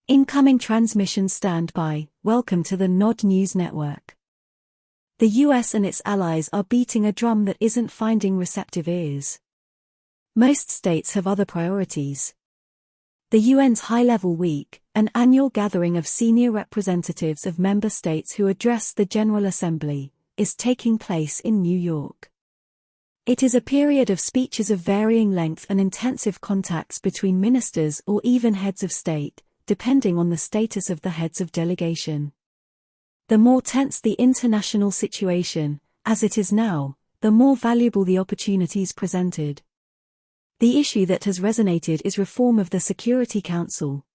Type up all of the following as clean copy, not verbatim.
Incoming transmission standby. Welcome to the Nod News Network. The US and its allies are beating a drum that isn't finding receptive ears. Most states have other priorities. The UN's High-Level Week, an annual gathering of senior representatives of member states who address the General Assembly, is taking place in New York. It is a period of speeches of varying length and intensive contacts between ministers or even heads of state, depending on the status of the heads of delegation. The more tense the international situation, as it is now, the more valuable the opportunities presented. The issue that has resonated is reform of the Security Council.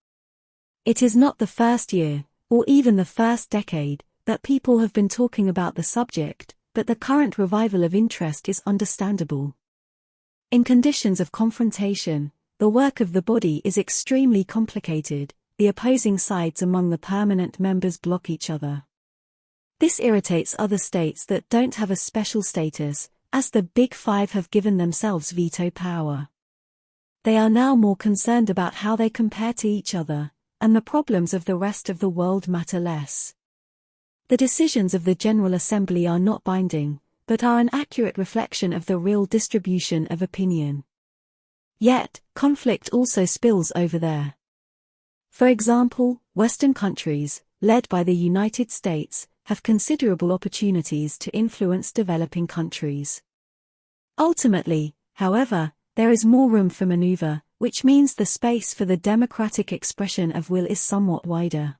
It is not the first year, or even the first decade, that people have been talking about the subject, but the current revival of interest is understandable. In conditions of confrontation, the work of the body is extremely complicated. The opposing sides among the permanent members block each other. This irritates other states that don't have a special status, as the Big Five have given themselves veto power. They are now more concerned about how they compare to each other, and the problems of the rest of the world matter less. The decisions of the General Assembly are not binding, but are an accurate reflection of the real distribution of opinion. Yet, conflict also spills over there. For example, Western countries, led by the United States, have considerable opportunities to influence developing countries. Ultimately, however, there is more room for maneuver, which means the space for the democratic expression of will is somewhat wider.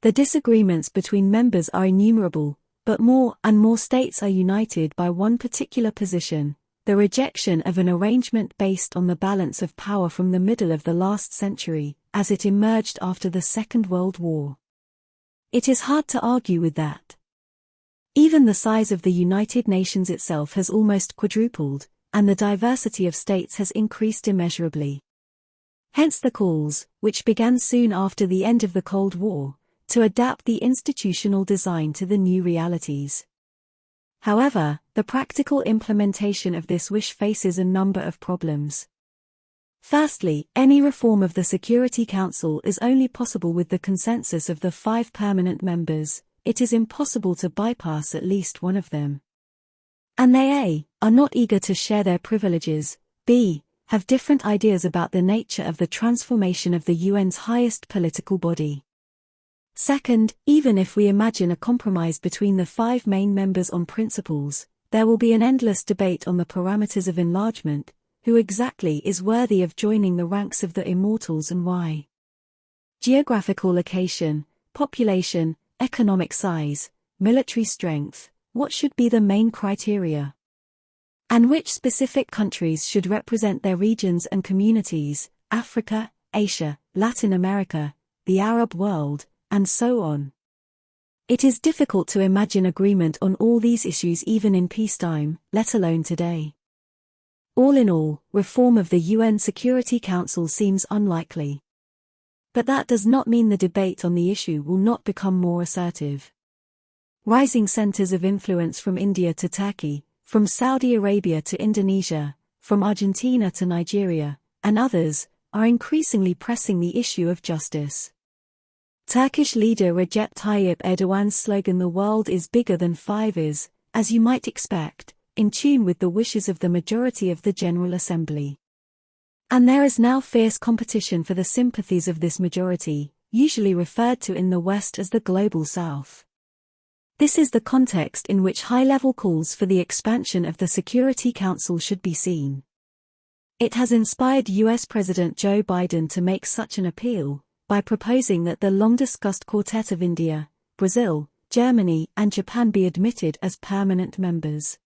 The disagreements between members are innumerable, but more and more states are united by one particular position: the rejection of an arrangement based on the balance of power from the middle of the last century, as it emerged after the Second World War. It is hard to argue with that. Even the size of the United Nations itself has almost quadrupled, and the diversity of states has increased immeasurably. Hence the calls, which began soon after the end of the Cold War, to adapt the institutional design to the new realities. However, the practical implementation of this wish faces a number of problems. Firstly, any reform of the Security Council is only possible with the consensus of the 5 permanent members. It is impossible to bypass at least one of them. And they A. are not eager to share their privileges, B. have different ideas about the nature of the transformation of the UN's highest political body. Second, even if we imagine a compromise between the 5 main members on principles, there will be an endless debate on the parameters of enlargement. Who exactly is worthy of joining the ranks of the immortals and why? Geographical location, population, economic size, military strength, what should be the main criteria? And which specific countries should represent their regions and communities, Africa, Asia, Latin America, the Arab world, and so on? It is difficult to imagine agreement on all these issues even in peacetime, let alone today. All in all, reform of the UN Security Council seems unlikely. But that does not mean the debate on the issue will not become more assertive. Rising centers of influence from India to Turkey, from Saudi Arabia to Indonesia, from Argentina to Nigeria, and others, are increasingly pressing the issue of justice. Turkish leader Recep Tayyip Erdogan's slogan "The world is bigger than 5" is, as you might expect, in tune with the wishes of the majority of the General Assembly. And there is now fierce competition for the sympathies of this majority, usually referred to in the West as the Global South. This is the context in which high-level calls for the expansion of the Security Council should be seen. It has inspired US President Joe Biden to make such an appeal, by proposing that the long-discussed quartet of India, Brazil, Germany, and Japan be admitted as permanent members.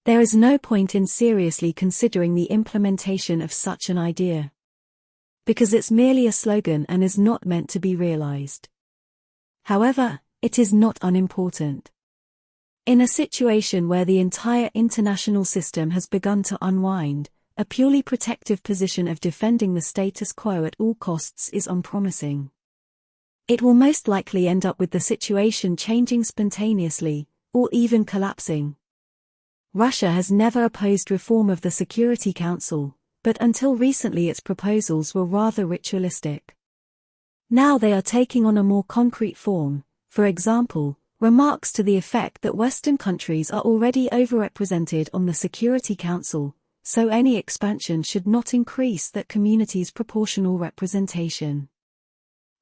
There is no point in seriously considering the implementation of such an idea, because it's merely a slogan and is not meant to be realized. However, it is not unimportant. In a situation where the entire international system has begun to unwind, a purely protective position of defending the status quo at all costs is unpromising. It will most likely end up with the situation changing spontaneously, or even collapsing. Russia has never opposed reform of the Security Council, but until recently its proposals were rather ritualistic. Now they are taking on a more concrete form, for example, remarks to the effect that Western countries are already overrepresented on the Security Council, so any expansion should not increase that community's proportional representation.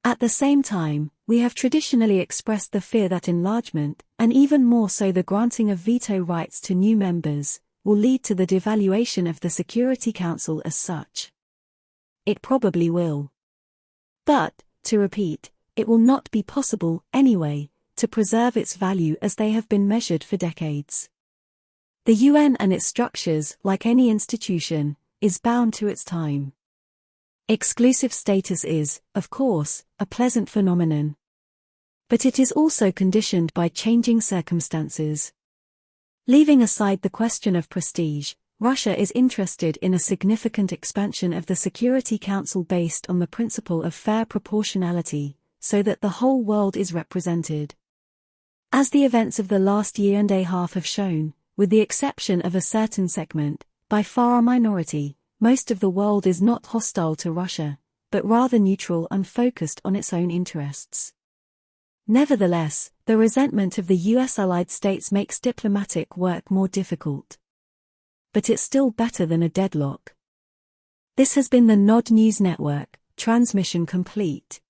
At the same time, we have traditionally expressed the fear that enlargement, and even more so the granting of veto rights to new members, will lead to the devaluation of the Security Council as such. It probably will. But, to repeat, it will not be possible, anyway, to preserve its value as they have been measured for decades. The UN and its structures, like any institution, is bound to its time. Exclusive status is, of course, a pleasant phenomenon. But it is also conditioned by changing circumstances. Leaving aside the question of prestige, Russia is interested in a significant expansion of the Security Council based on the principle of fair proportionality, so that the whole world is represented. As the events of the last year and a half have shown, with the exception of a certain segment, by far a minority, most of the world is not hostile to Russia, but rather neutral and focused on its own interests. Nevertheless, the resentment of the US allied states makes diplomatic work more difficult. But it's still better than a deadlock. This has been the Nod News Network, transmission complete.